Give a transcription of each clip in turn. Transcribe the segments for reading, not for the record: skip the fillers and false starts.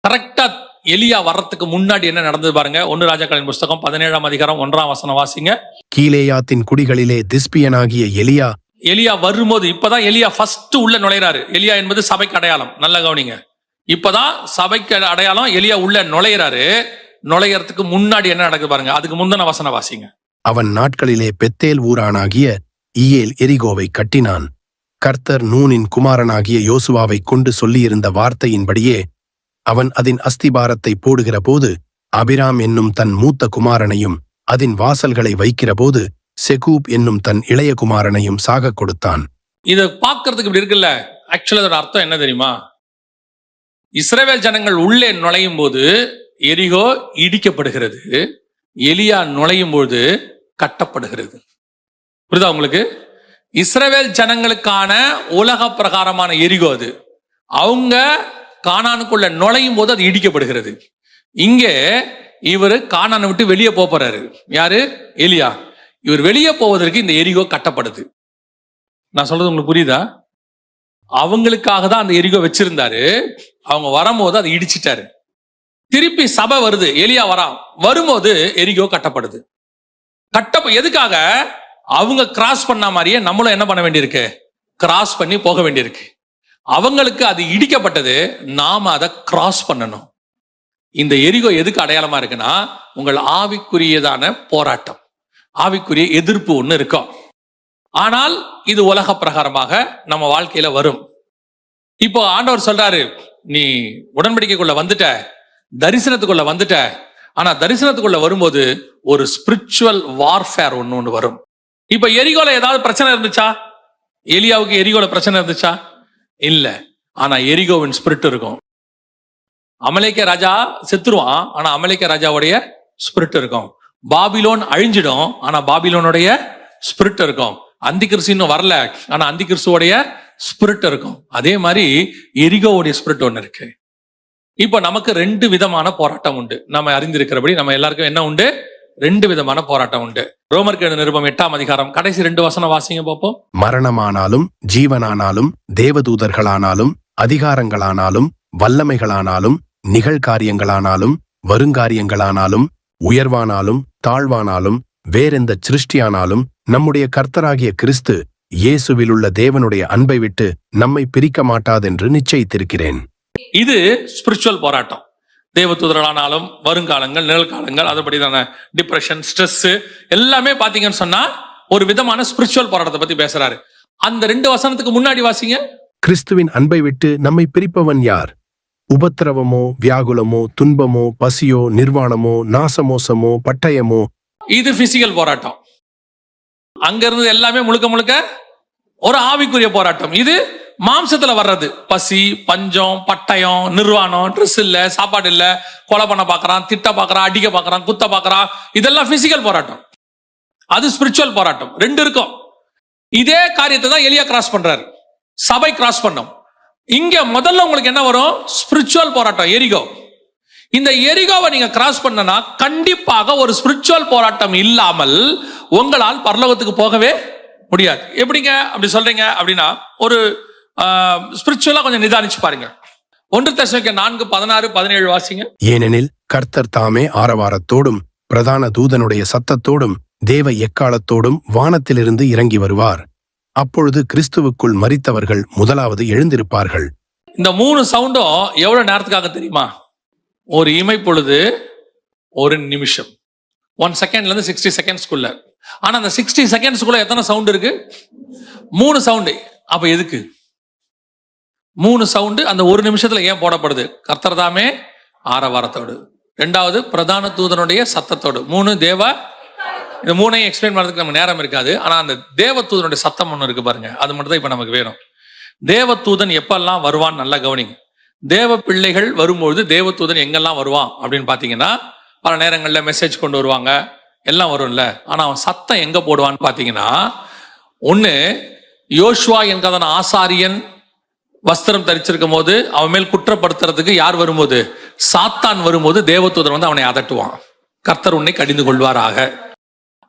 கரெக்டா எலியா வர்றதுக்கு முன்னாடி என்ன நடந்தது பாருங்க. 1 ராஜாக்களின் புஸ்தகம் 17ஆம் அதிகாரம் 1ஆம் வசனம் வாசிங்க. கீலேயாத்தின் குடிகளிலே திஸ்பியனாகிய எலியா வரும்போது, இப்பதான் எலியா ஃபர்ஸ்ட் உள்ள நுழைறாரு. எலியா என்பது சபைக்கு அடையாளம், நல்ல கவனிங்க. இப்பதான் சபைக்கு அடையாளம். எலியா உள்ள நுழையிறாரு. நுழையறதுக்கு முன்னாடி என்ன நடக்குது பாருங்க. அதுக்கு முந்தின வசனம் வாசிங்க. அவன் நாட்களிலே பெத்தேல் ஊரானாகிய இயேல் எரிகோவை கட்டினான். கர்த்தர் நூனின் குமாரனாகிய யோசுவாவை கொண்டு சொல்லியிருந்த வார்த்தையின்படியே அவன் அதன் அஸ்திபாரத்தை போடுகிற போது அபிராம் என்னும் தன் மூத்த குமாரனையும் அதன் வாசல்களை வைக்கிற போது செகூப் என்னும் தன் இளைய குமாரனையும் சாக கொடுத்தான். இதை பார்க்கறதுக்கு இப்படி இருக்குல்ல, ஆக்சுவலா அதோட அர்த்தம் என்ன தெரியுமா? இஸ்ரவேல் ஜனங்கள் உள்ளே நுழையும் போது எரிகோ இடிக்கப்படுகிறது, எலியா நுழையும் போது கட்டப்படுகிறது. புரியுதா உங்களுக்கு? இஸ்ரவேல் ஜனங்களுக்கான உலக பிரகாரமான எரிகோ அது. அவங்க கானானுக்குள்ள நுழையும் போது அது இடிக்கப்படுகிறது. இங்கே இவர் கானானை விட்டு வெளியே போறாரு. யாரு? எலியா. இவர் வெளியே போவதற்கு இந்த எரிகோ கட்டப்படுது. நான் சொல்றது உங்களுக்கு புரியுதா? அவங்களுக்காக தான் அந்த எரிகோ வச்சிருந்தாரு. அவங்க வரும்போது அதை இடிச்சிட்டாரு. திருப்பி சபை வருது, எலியா வரும்போது எரிகோ கட்டப்படுது. எதுக்காக? அவங்க கிராஸ் பண்ண மாதிரியே நம்மளும் என்ன பண்ண வேண்டியிருக்கு? கிராஸ் பண்ணி போக வேண்டியிருக்கு. அவங்களுக்கு அது இடிக்கப்பட்டது, நாம அதை கிராஸ் பண்ணணும். இந்த எரிகோ எதுக்கு அடையாளமா இருக்குன்னா, உங்கள் ஆவிக்குரியதான போராட்டம், ஆவிக்குரிய எதிர்ப்பு ஒண்ணு இருக்கும். ஆனால் இது உலக பிரகாரமாக நம்ம வாழ்க்கையில வரும். இப்போ ஆண்டவர் சொல்றாரு, நீ உடன்படிக்கைக்குள்ள வந்துட்ட, தரிசனத்துக்குள்ள வந்துட்ட. ஆனா தரிசனத்துக்குள்ள வரும்போது ஒரு ஸ்பிரிச்சுவல் வார்ஃபேர் ஒண்ணு வரும். இப்ப எரிகோல ஏதாவது பிரச்சனை இருந்துச்சா? எலியாவுக்கு எரிகோல பிரச்சனை இருந்துச்சா? இல்ல. ஆனா எரிகோவின் ஸ்பிரிட் இருக்கும். அமலேக்க ராஜா செத்துருவான், ஆனா அமலேக்க ராஜாவுடைய ஸ்பிரிட் இருக்கும். பாபிலோன் அழிஞ்சிடும், ஆனா பாபிலோனுடைய ஸ்பிரிட் இருக்கும். அந்தி கிறிஸ்து இன்னும் வரல, ஆனா அந்தி கிறிஸ்துவோடைய ஸ்பிரிட் இருக்கும். அதே மாதிரி எரிகோவுடைய ஸ்பிரிட் ஒண்ணு இருக்கு. இப்ப நமக்கு 2 விதமான போராட்டம் உண்டு. நம்ம அறிந்திருக்கிறபடி நம்ம எல்லாருக்கும் என்ன உண்டு? 2 விதமான போராட்டம் உண்டு. ரோமருக்கு எழுதின நிருபம் 8ஆம் அதிகாரம் கடைசி 2 வசனம் வாசிங்க பார்ப்போம். மரணமானாலும் ஜீவனானாலும் தேவதூதர்களானாலும் அதிகாரங்களானாலும் வல்லமைகளானாலும் நிகழ்காரியங்களானாலும் வருங்காரியங்களானாலும் உயர்வானாலும் தாழ்வானாலும் வேறெந்த சிருஷ்டியானாலும் நம்முடைய கர்த்தராகிய கிறிஸ்து இயேசுவிலுள்ள தேவனுடைய அன்பை விட்டு நம்மை பிரிக்க மாட்டாதென்று நிச்சயித்திருக்கிறேன். இது ஸ்பிரிச்சுவல் போராட்டம். தேவதூதர்களானாலும் வருங்காலங்கள் நிகழ்காலங்கள், அதுபடிதான டிப்ரெஷன், ஸ்ட்ரெஸ் எல்லாமே பாத்தீங்கன்னு சொன்னா ஒரு விதமான ஸ்பிரிச்சுவல் போராட்டத்தை பத்தி பேசுறாரு. அந்த 2 வசனத்துக்கு முன்னாடி வாசிங்க. கிறிஸ்துவின் அன்பை விட்டு நம்மை பிரிப்பவன் யார்? உபத்திரவமோ, வியாகுலமோ, துன்பமோ, பசியோ, நிர்வாணமோ, நாசமோசமோ, பட்டயமோ. இது பிசிக்கல் போராட்டம். அங்க இருந்து எல்லாமே முழுக்க முழுக்க ஒரு ஆவிக்குரிய போராட்டம். இது மாம்சத்துல வர்றது. பசி, பஞ்சம், பட்டயம், நிர்வாணம், ட்ரெஸ் இல்ல, சாப்பாடு இல்ல, கொலை பண்ண பாக்குறான், திட்ட பாக்குறான், அடிக்க பாக்குறான், குத்த பாக்குறான். இதெல்லாம் பிசிக்கல் போராட்டம். அது ஸ்பிரிச்சுவல் போராட்டம். 2 இருக்கும். இதே காரியத்தை தான் எலியா கிராஸ் பண்றாரு, சபை கிராஸ் பண்ணும். இங்க முதல்ல உங்களுக்கு என்ன வரும்? ஸ்பிரிச்சுவல் போராட்டம், எரிகோ. இந்த எரிகோவை நீங்க கிராஸ் பண்ணனா கண்டிப்பாக ஒரு ஸ்பிரிச்சுவல் போராட்டம் இல்லாமல் உங்களால் பரலோகத்துக்கு போகவே முடியாது. எப்படிங்க அப்படி சொல்றீங்க அப்படின்னா, ஒரு ஸ்பிரிச்சுவலா கொஞ்சம் நிதானிச்சு பாருங்க. 1 தெசலோனிக்கேயர் 4:16-17 வாசிங்க. ஏனெனில் கர்த்தர் தாமே ஆரவாரத்தோடும் பிரதான தூதனுடைய சத்தத்தோடும் தேவ எக்காலத்தோடும் வானத்திலிருந்து இறங்கி வருவார். அப்பொழுது கிறிஸ்துவுக்குள் மரித்தவர்கள் முதலாவது எழுந்திருப்பார்கள். இந்த 3 சவுண்டும் எவ்வளவு நேரத்துக்காக தெரியுமா? ஒரு இமை பொழுது, ஒரு நிமிஷம், 1 செகண்ட்ல இருந்து 60 செகண்ட்ஸ்க்குள்ள. ஆனா அந்த 60 செகண்ட்ஸ்க்குள்ள எத்தனை சவுண்ட் இருக்கு? 3 சவுண்டு. அப்ப எதுக்கு 3 சவுண்டு? அந்த 1 நிமிஷத்துல ஏன் போடப்படுது? கர்த்தர் தாமே ஆரவாரத்தோடு, 2வது பிரதான தூதனுடைய சத்தத்தோடு, 3 தேவ. இந்த 3ஐயும் எக்ஸ்பிளைன் பண்றதுக்கு நமக்கு நேரம் இருக்காது. ஆனா அந்த தேவ தூதனுடைய சத்தம் ஒண்ணு இருக்கு பாருங்க, அது மட்டும் தான் இப்ப நமக்கு வேணும். தேவ தூதன் எப்பெல்லாம் வருவான்னு நல்லா கவனிங்க. தேவ பிள்ளைகள் வரும்பொழுது தேவ தூதன் எங்கெல்லாம் வருவான் அப்படின்னு பாத்தீங்கன்னா, பல நேரங்கள்ல மெசேஜ் கொண்டு வருவாங்க, எல்லாம் வரும்ல. ஆனா அவன் சத்தம் எங்க போடுவான்னு பாத்தீங்கன்னா, ஒண்ணு யோசுவா என்கிறதான ஆசாரியன் வஸ்திரம் தரிச்சிருக்கும் போது அவன் மேல் குற்றப்படுத்துறதுக்கு யார் வரும்போது? சாத்தான் வரும்போது தேவதூதன் வந்து அவனை அதட்டுவான், கர்த்தர் உன்னை கடிந்து கொள்வாராக.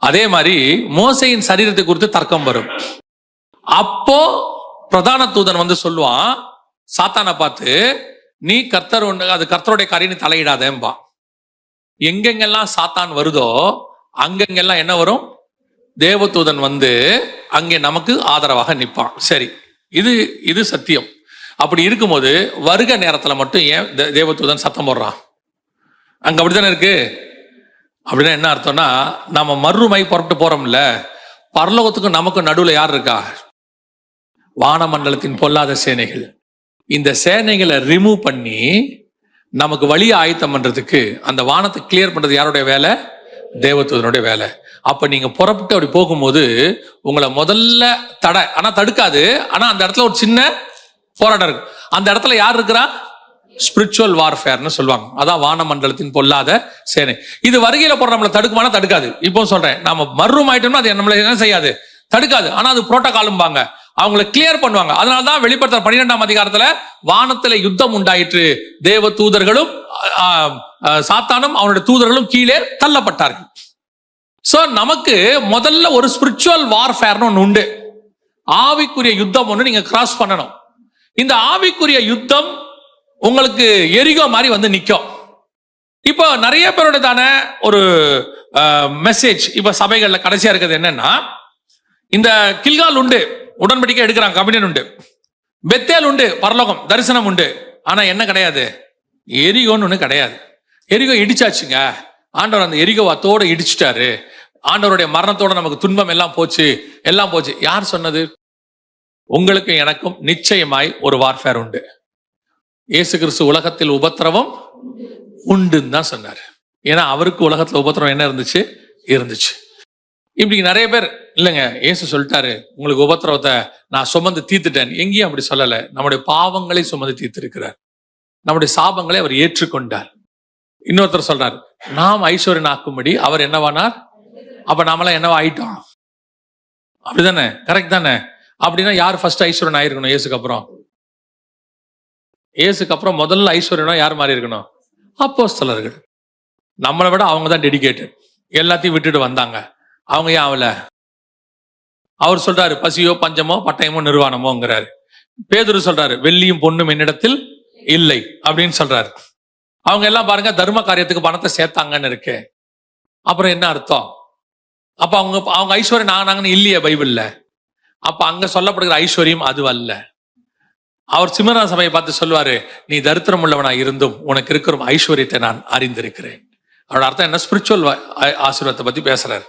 அதே மாதிரி மோசையின் சரீரத்தை குறித்து தர்க்கம் வரும். அப்போ பிரதான தூதன் வந்து சொல்லுவான் சாத்தானை பார்த்து, நீ கர்த்தர் ஒண்ணு, அது கர்த்தருடைய காரியம், நீ தலையிடாதேம்பா. எங்கெங்கெல்லாம் சாத்தான் வருதோ அங்கெங்கெல்லாம் என்ன வரும்? தேவதூதன் வந்து அங்கே நமக்கு ஆதரவாக நிற்பான். சரி, இது சத்தியம். அப்படி இருக்கும்போது வருக நேரத்துல மட்டும் ஏன் தேவதூதன் சத்தம் போடுறான்? அங்க அப்படித்தானே இருக்கு. அப்படின்னா என்ன அர்த்தம்னா, நம்ம மறுமை புறப்பட்டு போறோம்ல, பரலோகத்துக்கும் நமக்கும் நடுவுல யார் இருக்கா? வானமண்டலத்தின் பொல்லாத சேனைகள். இந்த சேனைகளை ரிமூவ் பண்ணி நமக்கு வழியை ஆயத்தம் பண்றதுக்கு, அந்த வானத்தை கிளியர் பண்றது யாருடைய வேலை? தேவதூதனுடைய வேலை. அப்ப நீங்க புறப்பட்டு அப்படி போகும்போது உங்களை முதல்ல ஆனா தடுக்காது. ஆனா அந்த இடத்துல ஒரு சின்ன போராட்டம் இருக்கு. அந்த இடத்துல யார் இருக்கிறா? ஸ்பிரிச்சுவல் வார்ஃபேர்னு சொல்லுவாங்க. அதான் வானமண்டலத்தின் பொல்லாத சேனை. இது வருகையில போற நம்மளை தடுக்குமானா தடுக்காது. இப்போ சொல்றேன், நம்ம மர்ரூம் ஆயிட்டோம்னா அது நம்மளை என்ன செய்யாது? தடுக்காது. ஆனா அது புரோட்டோகாலும்பாங்க, அவங்களை கிளியர் பண்ணுவாங்க. அதனாலதான் வெளிப்படுத்தல் 12ஆம் அதிகாரத்துல வானத்துல யுத்தம் உண்டாயிற்று, தேவ தூதர்களும் சாத்தானும் அவனுடைய தூதர்களும் கீழே தள்ளப்பட்டார்கள். சோ நமக்கு முதல்ல ஒரு ஸ்பிரிச்சுவல் வார்ஃபேர்னு ஒண்ணு உண்டு. ஆவிக்குரிய யுத்தம் ஒண்ணு நீங்க கிராஸ் பண்ணணும். இந்த ஆவிக்குரிய யுத்தம் உங்களுக்கு எரிகோ மாதிரி வந்து நிக்கும். இப்போ நிறைய பேரோட தானே ஒரு மெசேஜ் இப்ப சபைகள்ல கடைசியா இருக்கிறது என்னன்னா, இந்த கில்கால் உண்டு, உடன்படிக்கை எடுக்கிறாங்க, கமிஷன் உண்டு. பெத்தேல் உண்டு, பரலோகம் தரிசனம் உண்டு. ஆனா என்ன கிடையாது? எரிகோன்னு ஒண்ணு கிடையாது. எரிகோ இடிச்சாச்சுங்க. ஆண்டவர் அந்த எரிகோவாத்தோட இடிச்சிட்டாரு. ஆண்டவருடைய மரணத்தோட நமக்கு துன்பம் எல்லாம் போச்சு, எல்லாம் போச்சு. யார் சொன்னது? உங்களுக்கு எனக்கும் நிச்சயமாய் ஒரு வார்ஃபேர் உண்டு. இயேசு கிறிஸ்து உலகத்தில் உபத்திரவம் உண்டுன்னு தான் சொன்னார். ஏன்னா அவருக்கு உலகத்துல உபத்திரவம் என்ன இருந்துச்சு. இப்படி நிறைய பேர் இல்லைங்க, இயேசு சொல்லிட்டாரு உங்களுக்கு உபத்திரவத்தை நான் சுமந்து தீர்த்துட்டேன். எங்கேயும் அப்படி சொல்லல. நம்முடைய பாவங்களை சுமந்து தீர்த்திருக்கிறார். நம்முடைய சாபங்களை அவர் ஏற்றுக்கொண்டார். இன்னொருத்தர் சொல்றார், நாம் ஐஸ்வர்யன் ஆக்கும்படி அவர் என்னவானார். அப்ப நாமெல்லாம் என்னவா ஆயிட்டோம்? அப்படிதானே? கரெக்ட் தானே? அப்படின்னா யார் ஃபர்ஸ்ட் ஐஸ்வர்யன் ஆயிருக்கணும்? இயேசுக்கு அப்புறம். இயேசுக்கு அப்புறம் முதல்ல ஐஸ்வர்யனா யார் மாறி இருக்கணும்? அப்போஸ்தலர்கள். நம்மளை விட அவங்க தான் டெடிகேட்டட். எல்லாத்தையும் விட்டுட்டு வந்தாங்க. அவங்க ஏன் ஆகல? அவர் சொல்றாரு, பசியோ பஞ்சமோ பட்டயமோ நிர்வாணமோங்கிறாரு. பேதுரு சொல்றாரு, வெள்ளியும் பொண்ணும் என்னிடத்தில் இல்லை அப்படின்னு சொல்றாரு. அவங்க எல்லாம் பாருங்க தர்ம காரியத்துக்கு பணத்தை சேர்த்தாங்கன்னு இருக்கு. அப்புறம் என்ன அர்த்தம்? அப்ப அவங்க ஐஸ்வர்யம் நாங்கன்னு இல்லையே பைபிள்ல. அப்ப அங்க சொல்லப்படுகிற ஐஸ்வர்யம் அது அல்ல. அவர் சிமரா சபையை பார்த்து சொல்லுவாரு, நீ தரித்திரம் உள்ளவனா இருந்தும் உனக்கு இருக்கிற ஐஸ்வர்யத்தை நான் அறிந்திருக்கிறேன். அவரோட அர்த்தம் என்ன? ஸ்பிரிச்சுவல் ஆசீர்வாதத்தை பத்தி பேசுறாரு.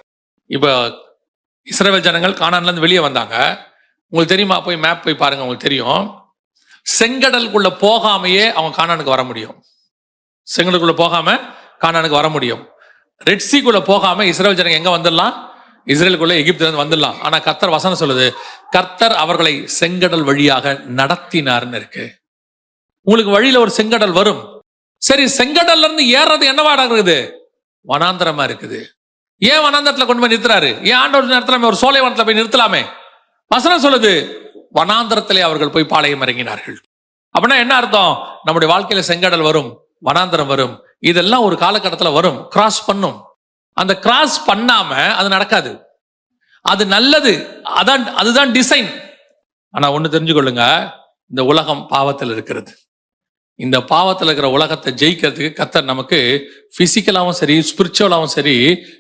இப்ப இஸ்ரவேல் ஜனங்கள் கானான்ல இருந்து வெளியே வந்தாங்க. உங்களுக்கு தெரியுமா? போய் மேப் போய் பாருங்க, உங்களுக்கு தெரியும். செங்கடலுக்குள்ள போகாமையே அவங்க கானானுக்கு வர முடியும். செங்கடலுக்குள்ள போகாம கானானுக்கு வர முடியும். ரெட்சிக்குள்ள போகாம இஸ்ரவேல் ஜனங்க எங்க வந்துடலாம்? இஸ்ரேலுக்குள்ள எகிப்துல இருந்து வந்துடலாம். ஆனா கர்த்தர் வசனம் சொல்லுது, கர்த்தர் அவர்களை செங்கடல் வழியாக நடத்தினார்னு இருக்கு. உங்களுக்கு வழியில ஒரு செங்கடல் வரும். சரி, செங்கடல்ல இருந்து ஏறது என்னவாடா இருக்குது? வனாந்தரமா இருக்குது. ஏன் வனாந்தரத்துல கொண்டு போய் நிறுத்துறாரு? ஏன் ஆண்டவர் நிறுத்தலாமே? ஒரு சோலை வனத்துல போய் நிறுத்தலாமே. வசனம் சொல்லுது, வனாந்தரத்திலே அவர்கள் போய் பாளையம் இறங்கினார்கள். அப்படின்னா என்ன அர்த்தம்? நம்முடைய வாழ்க்கையில செங்கடல் வரும், வனாந்தரம் வரும், இதெல்லாம் ஒரு காலகட்டத்துல வரும், கிராஸ் பண்ணும். அந்த கிராஸ் பண்ணாம அது நடக்காது. அது நல்லது, அதுதான் டிசைன். ஆனா ஒண்ணு தெரிஞ்சுக்கொள்ளுங்க, இந்த உலகம் பாவத்தில் இருக்கிறது. இந்த பாவத்தில் இருக்கிற உலகத்தை ஜெயிக்கிறதுக்கு கர்த்தர் நமக்கு பிசிக்கலாவும் சரி ஸ்பிரிச்சுவலாவும் சரி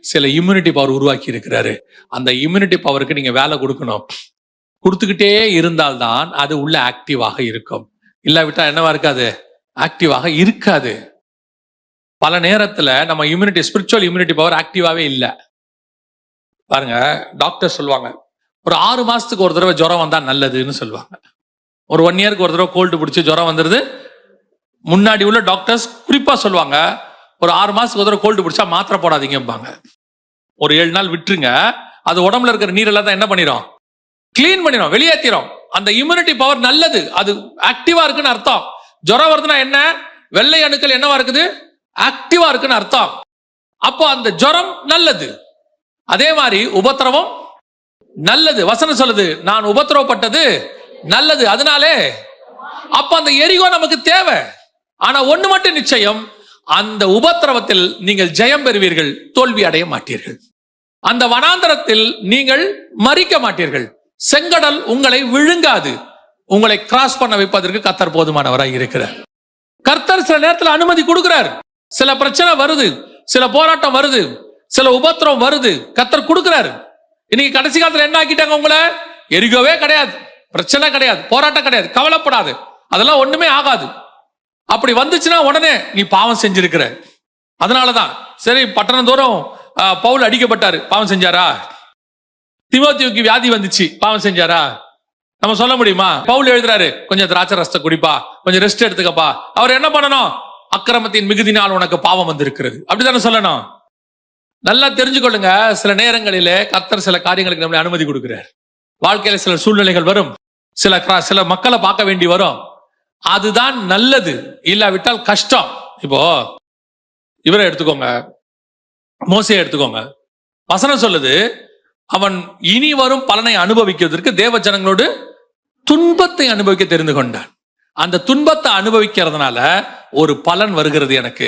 சில இம்யூனிட்டி பவர் உருவாக்கி இருக்கிறாரு. அந்த இம்யூனிட்டி பவருக்கு நீங்க வேலை கொடுக்கணும். கொடுத்துக்கிட்டே இருந்தால்தான் அது உள்ள ஆக்டிவாக இருக்கும். இல்லாவிட்டா என்னவா இருக்காது? ஆக்டிவாக இருக்காது. பல நேரத்துல நம்ம இம்யூனிட்டி, ஸ்பிரிச்சுவல் இம்யூனிட்டி பவர் ஆக்டிவாவே இல்லை. பாருங்க, டாக்டர் சொல்லுவாங்க ஒரு 6 மாசத்துக்கு ஒரு தடவை ஜுரம் வந்தா நல்லதுன்னு சொல்லுவாங்க. ஒரு 1 இயருக்கு ஒரு தடவை கோல்டு பிடிச்சி ஜுரம் வந்துருது. முன்னாடி உள்ள டாக்டர்ஸ் குறிப்பா சொல்லுவாங்க, ஒரு 6 மாசத்துக்கு ஒரு தடவை கோல்டு பிடிச்சா மாத்திரை போடாதீங்கம்பாங்க. ஒரு 7 நாள் விட்டுருங்க, அது உடம்புல இருக்கிற நீரெல்லாம் தான் என்ன பண்ணிடும்? கிளீன் பண்ணிடும், வெளியேற்றிடும். அந்த இம்யூனிட்டி பவர் நல்லது, அது ஆக்டிவா இருக்குன்னு அர்த்தம். ஜுரம் வருதுன்னா என்ன? வெள்ளை அணுக்கள் என்னவா இருக்குது? ஆக்டிவா இருக்குன்னு அர்த்தம். அப்போ அந்த ஜுரம் நல்லது. அதே மாதிரி உபத்திரவம் நல்லது. வசனம் சொல்லுது, நான் உபத்திரவப்பட்டது நல்லது. அதனாலே அப்ப அந்த எரிகோ நமக்கு தேவை. ஆனா ஒண்ணு மட்டும் நிச்சயம், அந்த உபத்திரவத்தில் நீங்கள் ஜெயம் பெறுவீர்கள், தோல்வி அடைய மாட்டீர்கள். அந்த வனாந்தரத்தில் நீங்கள் மரிக்க மாட்டீர்கள். செங்கடல் உங்களை விழுங்காது. உங்களை கிராஸ் பண்ண வைப்பதற்கு கர்த்தர் போதுமானவராய் இருக்கிறார். கர்த்தர் சில நேரத்துல அனுமதி கொடுக்கிறார். சில பிரச்சனை வருது, சில போராட்டம் வருது, சில உபத்திரம் வருது, கர்த்தர் கொடுக்கிறாரு. இன்னைக்கு கடைசி காலத்துல என்ன ஆக்கிட்டாங்க உங்களை? எரிகோவே கிடையாது, பிரச்சனை கிடையாது, போராட்டம் கிடையாது, கவலைப்படாது, அதெல்லாம் ஒண்ணுமே ஆகாது. அப்படி வந்துச்சுன்னா உடனே நீ பாவம் செஞ்சிருக்கிற. அதனாலதான் சரி, பட்டணம் தோறும் பவுல் அடிக்கப்பட்டாரு, பாவம் செஞ்சாரா? தீமோத்தேயுவுக்கு வியாதி வந்துச்சு, பாவம் செஞ்சாரா? நம்ம சொல்ல முடியுமா? பவுல் எழுதுறாரு, கொஞ்சம் திராட்சை ரசத்தை குடிப்பா, கொஞ்சம் ரெஸ்ட் எடுத்துக்கப்பா. அவர் என்ன பண்ணணும்? அக்கிரமத்தின் மிகுதினால் உனக்கு பாவம் வந்திருக்கிறது, அப்படித்தானே சொல்லணும். நல்லா தெரிஞ்சுக்கொள்ளுங்க, சில நேரங்களிலே கர்த்தர் சில காரியங்களுக்கு நம்மளை அனுமதி கொடுக்கிறார். வாழ்க்கையில சில சூழ்நிலைகள் வரும், சில மக்களை பார்க்க வேண்டி வரும். அதுதான் நல்லது, இல்லாவிட்டால் கஷ்டம். இப்போ இவரை எடுத்துக்கோங்க, மோசையை எடுத்துக்கோங்க. வசனம் சொல்லுது, அவன் இனி வரும் பலனை அனுபவிக்கிறதுக்கு தேவ ஜனங்களோடு துன்பத்தை அனுபவிக்க தெரிந்து கொண்டான். அந்த துன்பத்தை அனுபவிக்கிறதுனால ஒரு பலன் வருகிறது எனக்கு,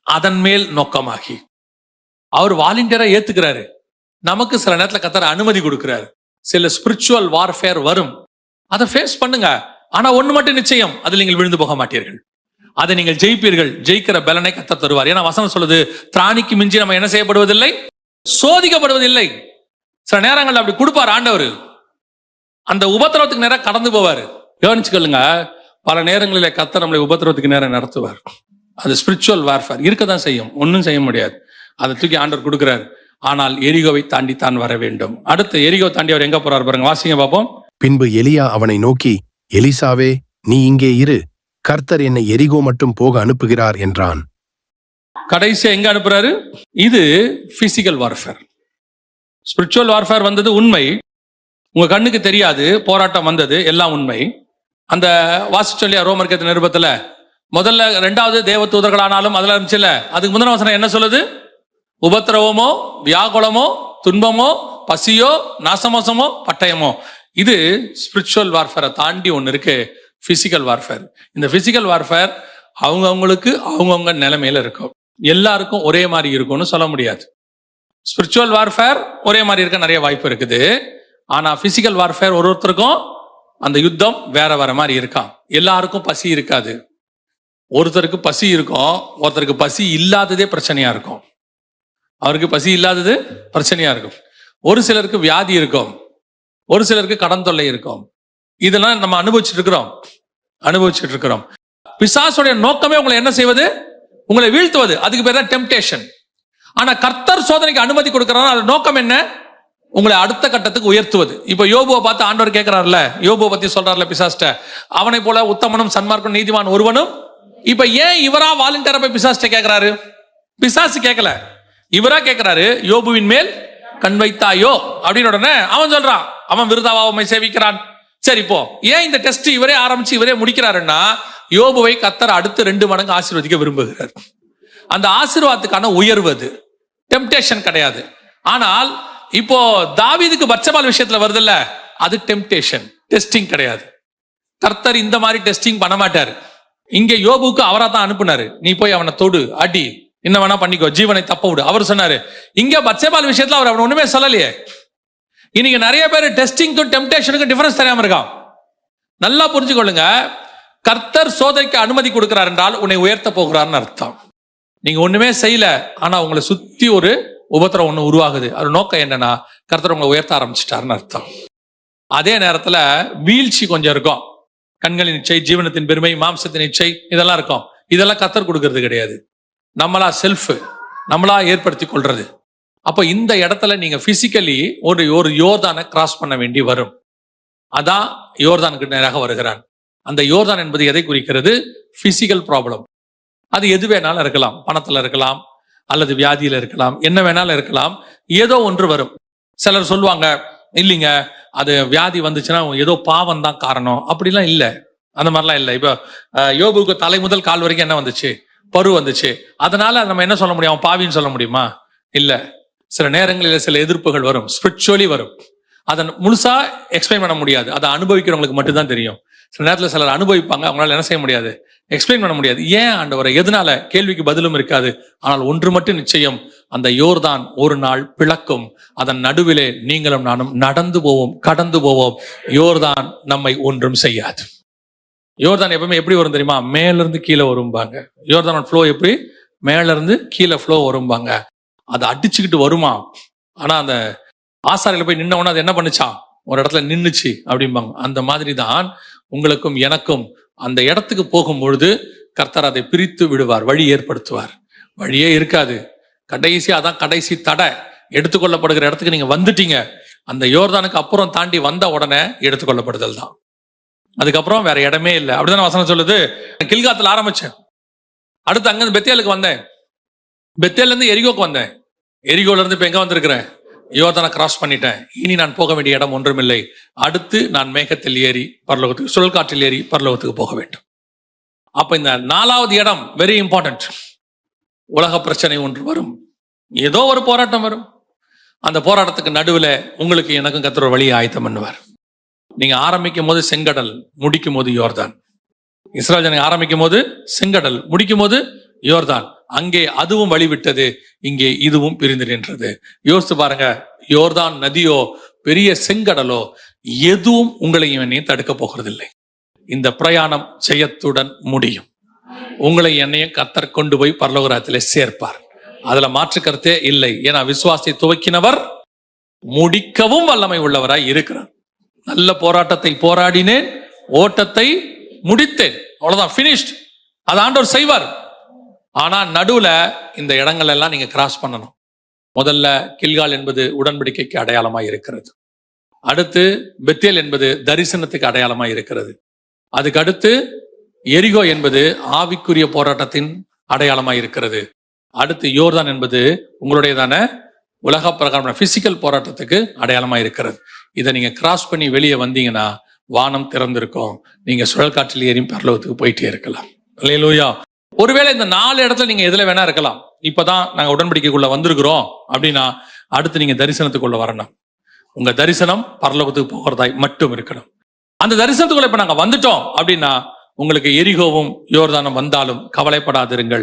அதன் மேல் நோக்கமாகி அவர் வாலண்டியரா ஏத்துக்கிறாரு. நமக்கு சில நேரத்துல கர்த்தர் அனுமதி கொடுக்கிறாரு. சில ஸ்பிரிச்சுவல் வார்ஃபேர் வரும், அதை ஃபேஸ் பண்ணுங்க. ஆனா ஒண்ணு மட்டும் நிச்சயம், அதில் நீங்கள் விழுந்து போக மாட்டீர்கள், அதை நீங்கள் ஜெயிப்பீர்கள். ஜெயிக்கிற பலனை கர்த்தர் தருவார். ஏன்னா வசனம் சொல்லுது, திராணிக்கு மிஞ்சி நம்ம என்ன செய்யப்படுவதில்லை, சோதிக்கப்படுவதில்லை. சில நேரங்கள் அப்படி கொடுப்பார் ஆண்டவர், அந்த உபத்திரவத்துக்கு நேரம் கடந்து போவார். கவனிச்சுக்கொள்ளுங்க, பல நேரங்களில் கர்த்தர் நம்மளை உபத்திரவத்துக்கு நேரம் நடத்துவார். அது ஸ்பிரிச்சுவல் வார்ஃபேர் இருக்கதான் செய்யும், ஒன்றும் செய்ய முடியாது. அதை தூக்கி ஆண்டவர் கொடுக்கிறார். ஆனால் எரிகோவை தாண்டி தான் வர வேண்டும். அடுத்து எரிகோ தாண்டி அவர் எங்க போறார் பாருங்க, வாசிங்க பாப்போம். பின்பு எலியா அவனை நோக்கி, எலிசாவே, நீ இங்கே இரு, கர்த்தர் என்னை எரிகோ மட்டும் போக அனுப்புகிறார் என்றான். கடைசியா எங்க அனுப்புறாரு? இது பிசிக்கல் வார்ஃபேர். ஸ்பிரிச்சுவல் வார்ஃபேர் வந்தது உண்மை, உங்க கண்ணுக்கு தெரியாது, போராட்டம் வந்தது, எல்லாம் உண்மை. அந்த வாசிச்சொல்லியா ரோமர் நிருபத்துல முதல்ல 2வது தேவ தூதர்களானாலும் அதெல்லாம் இருந்துச்சுல்ல, அதுக்கு முந்தின வசனம் என்ன சொல்லுது? உபத்திரவமோ, வியாகுலமோ, துன்பமோ, பசியோ, நாசமோசமோ, பட்டயமோ. இது ஸ்பிரிச்சுவல் வார்ஃபேரை தாண்டி ஒன்று இருக்கு, பிசிக்கல் வார்ஃபேர். இந்த பிசிக்கல் வார்ஃபேர் அவங்கவுங்களுக்கு அவங்கவுங்க நிலைமையில இருக்கும். எல்லாருக்கும் ஒரே மாதிரி இருக்கும்னு சொல்ல முடியாது. ஸ்பிரிச்சுவல் வார்ஃபேர் ஒரே மாதிரி இருக்க நிறைய வாய்ப்பு இருக்குது. ஆனா பிசிக்கல் வார்ஃபேர் ஒருத்தருக்கும் அந்த யுத்தம் வேற வேற மாதிரி இருக்கான். எல்லாருக்கும் பசி இருக்காது. ஒருத்தருக்கு பசி இருக்கும், ஒருத்தருக்கு பசி இல்லாததே பிரச்சனையா இருக்கும். அவருக்கு பசி இல்லாதது பிரச்சனையா இருக்கும். ஒரு சிலருக்கு வியாதி இருக்கும், ஒரு சிலருக்கு கடன் தொல்லை இருக்கும். இதெல்லாம் நம்ம அனுபவிச்சுட்டு இருக்கிறோம். பிசாசுடைய நோக்கமே உங்களை என்ன செய்வது? உங்களை வீழ்த்துவது. அதுக்கு பேர் தான் டெம்ப்டேஷன். ஆனா கர்த்தர் சோதனைக்கு அனுமதி கொடுக்கிறார். அது நோக்கம் என்ன? உங்களை அடுத்த கட்டத்துக்கு உயர்த்துவது. இப்ப யோபுவை பார்த்து ஆண்டவர் கேட்கிறார்ல, யோபுவை பத்தி சொல்றாருல பிசாஸ்ட, அவனை போல உத்தமனும் சன்மார்க்கும் நீதிமான் ஒருவனும். இப்ப ஏன் இவரா வாலண்டியரா போய் பிசாஸ்ட கேட்கிறாரு? பிசாசு கேட்கல, இவரா கேட்கிறாரு. யோபுவின் மேல் கண் வைத்தாயோ அப்படின்னு உடனே அவன் சொல்றான், அவன் விருதாவாமை சேவிக்கிறான். சரி, இப்போ ஏன் இந்த டெஸ்ட் இவரே ஆரம்பிச்சு இவரே முடிக்கிறாருன்னா, யோபுவை கர்த்தர் அடுத்து 2 மடங்கு ஆசீர்வதிக்க விரும்புகிறார். அந்த ஆசீர்வாதத்துக்கான உயர்வது, டெம்ப்டேஷன் கிடையாது. ஆனால் இப்போ தாவீதுக்கு பத்சபால் விஷயத்துல வருதுல்ல, அது டெம்ப்டேஷன், டெஸ்டிங் கிடையாது. கர்த்தர் இந்த மாதிரி டெஸ்டிங் பண்ண மாட்டாரு. இங்க யோபுக்கு அவரா தான் அனுப்புனாரு, நீ போய் அவனை தொடு, அடி, என்ன வேணா பண்ணிக்கோ, ஜீவனை தப்ப விடு அவர் சொன்னாரு. இங்க பத்சபால் விஷயத்துல அவர் ஒண்ணுமே சொல்லலையே. இன்னைக்கு நிறைய பேர் டெஸ்டிங்க்கும் டெம்ப்டேஷனுக்கும் டிஃபரன்ஸ் தெரியாம இருக்கான். நல்லா புரிஞ்சுக்கொள்ளுங்க, கர்த்தர் சோதனைக்கு அனுமதி கொடுக்கிறார் என்றால் உன்னை உயர்த்த போகிறார்னு அர்த்தம். நீங்க ஒண்ணுமே செய்யல, ஆனா உங்களை சுத்தி ஒரு உபத்திரம் ஒண்ணு உருவாகுது. அது நோக்கம் என்னன்னா, கர்த்தர் உங்களை உயர்த்த ஆரம்பிச்சிட்டாருன்னு அர்த்தம். அதே நேரத்துல வீழ்ச்சி கொஞ்சம் இருக்கும். கண்களின் இச்சை, ஜீவனத்தின் பெருமை, மாம்சத்தின் இச்சை, இதெல்லாம் இருக்கும். இதெல்லாம் கர்த்தர் கொடுக்கறது கிடையாது, நம்மளா செல்ஃப், நம்மளா ஏற்படுத்தி கொள்றது. அப்ப இந்த இடத்துல நீங்க பிசிக்கலி ஒரு யோர்தானை கிராஸ் பண்ண வேண்டி வரும். அதான் யோர்தானுக்கு நேராக வருகிறான். அந்த யோர்தான் என்பது எதை குறிக்கிறது? Physical problem. அது எது வேணாலும் இருக்கலாம், பணத்துல இருக்கலாம், அல்லது வியாதியில இருக்கலாம், என்ன வேணாலும் இருக்கலாம். ஏதோ ஒன்று வரும். சிலர் சொல்லுவாங்க, இல்லைங்க அது வியாதி வந்துச்சுன்னா ஏதோ பாவம் தான் காரணம். அப்படிலாம் இல்லை, அந்த மாதிரிலாம் இல்லை. இப்போ யோபுக்கு தலை முதல் கால் வரைக்கும் என்ன வந்துச்சு? பரு வந்துச்சு. அதனால நம்ம என்ன சொல்ல முடியும்? அவன் பாவின்னு சொல்ல முடியுமா? இல்ல. சில நேரங்களில் சில எதிர்ப்புகள் வரும், ஸ்பிரிச்சுவலி வரும். அதை முழுசா எக்ஸ்பிளைன் பண்ண முடியாது, அதை அனுபவிக்கிறவங்களுக்கு மட்டும்தான் தெரியும். சில நேரத்தில் சிலர் அனுபவிப்பாங்க, அவங்களால என்ன செய்ய முடியாது, எக்ஸ்பிளைன் பண்ண முடியாது. ஏன் ஆண்டவரை, எதனால? கேள்விக்கு பதிலும் இருக்காது. ஆனால் ஒன்று மட்டும் நிச்சயம், அந்த யோர்தான் ஒரு நாள் பிளக்கும். அதன் நடுவிலே நீங்களும் நானும் நடந்து போவோம், கடந்து போவோம். யோர்தான் நம்மை ஒன்றும் செய்யாது. யோர்தான் எப்பவுமே எப்படி வரும் தெரியுமா? மேல இருந்து கீழே வரும்பாங்க. யோர்தான் ஃப்ளோ எப்படி மேல இருந்து கீழே ஃப்ளோ வரும்பாங்க. அதை அடிச்சுக்கிட்டு வருமா. ஆனா அந்த ஆசாரியில போய் நின்னவொன்னா அது என்ன பண்ணுச்சான்? ஒரு இடத்துல நின்னுச்சு அப்படிம்பாங்க. அந்த மாதிரி தான் உங்களுக்கும் எனக்கும் அந்த இடத்துக்கு போகும் பொழுது கர்த்தர் அதை பிரித்து விடுவார், வழி ஏற்படுத்துவார். வழியே இருக்காது. அதான் கடைசி தடை. எடுத்துக்கொள்ளப்படுகிற இடத்துக்கு நீங்க வந்துட்டீங்க. அந்த யோர்தானுக்கு அப்புறம் தாண்டி வந்த உடனே எடுத்துக்கொள்ளப்படுதல் தான். அதுக்கப்புறம் வேற இடமே இல்லை. அப்படிதான் வசனம் சொல்லுது. கில்காத்துல ஆரம்பிச்சேன், அடுத்து அங்கிருந்து பெத்தேலுக்கு வந்தேன், பெத்தேல இருந்து எரிகோக்கு வந்தேன், எரிகோல இருந்து இப்ப எங்க வந்திருக்கிறேன்? யோர்தானை கிராஸ் பண்ணிட்டேன். இனி நான் போக வேண்டிய இடம் ஒன்றுமில்லை. அடுத்து நான் மேகத்தில் ஏறி பரலோகத்துக்கு, சுழல் காற்றில் ஏறி பரலோகத்துக்கு போக வேண்டும். அப்ப இந்த 4வது இடம் வெரி இம்பார்ட்டன்ட். உலக பிரச்சனை ஒன்று வரும், ஏதோ ஒரு போராட்டம் வரும். அந்த போராட்டத்துக்கு நடுவுல உங்களுக்கு எனக்கும் கர்த்தர் ஒரு வழியை ஆயத்தம் பண்ணுவார். நீங்க ஆரம்பிக்கும் போது செங்கடல், முடிக்கும் போது யோர்தான். இஸ்ரவேல் ஜனங்க ஆரம்பிக்கும் போது செங்கடல், முடிக்கும் போது யோர்தான். அங்கே அதுவும் வழிவிட்டது, இங்கே இதுவும் பிரிந்து நின்றது. யோசித்து பாருங்க, யோர்தான் நதியோ பெரிய செங்கடலோ எதுவும் உங்களையும் என்னையும் தடுக்க போகிறதில்லை. இந்த பிரயாணம் ஜெயத்துடன் முடியும். உங்களை என்னையும் கர்த்தர் கொண்டு போய் பரலோகத்திலே சேர்ப்பார். அதுல மாற்று கருத்தே இல்லை. ஏன்னா விசுவாசத்தை துவக்கினவர் முடிக்கவும் வல்லமை உள்ளவராய் இருக்கிறார். நல்ல போராட்டத்தை போராடினேன், ஓட்டத்தை முடித்தேன். அவ்வளவுதான், பினிஷ்ட். அது ஆண்டவர் செய்வார். ஆனா நடுவுல இந்த இடங்கள் எல்லாம் நீங்க கிராஸ் பண்ணணும். முதல்ல கில்கால் என்பது உடன்படிக்கைக்கு அடையாளமாய் இருக்கிறது. அடுத்து பெத்தேல் என்பது தரிசனத்துக்கு அடையாளமாய் இருக்கிறது. அதுக்கு அடுத்து எரிகோ என்பது ஆவிக்குரிய போராட்டத்தின் அடையாளமாய் இருக்கிறது. அடுத்து யோர்தான் என்பது உங்களுடையதான உலக பிரகாரமான பிசிக்கல் போராட்டத்துக்கு அடையாளமாய் இருக்கிறது. இதை நீங்க கிராஸ் பண்ணி வெளியே வந்தீங்கன்னா வானம் திறந்திருக்கும். நீங்க சுழல் காற்றில் ஏறி பரலோகத்துக்கு போயிட்டே இருக்கலாம். அல்லேலூயா. ஒருவேளை இந்த 4 இடத்துல நீங்க எதுல வேணா இருக்கலாம். இப்பதான் நாங்க உடன்படிக்கைக்குள்ள வந்திருக்கிறோம் அப்படின்னா அடுத்து நீங்க தரிசனத்துக்குள்ள வரணும். உங்க தரிசனம் பரலோகத்துக்கு போகிறதாய் மட்டும் இருக்கணும். அந்த தரிசனத்துக்குள்ள இப்ப நாங்க வந்துட்டோம் அப்படின்னா உங்களுக்கு எரிகோவும் யோர்தானும் வந்தாலும் கவலைப்படாதிருங்கள்.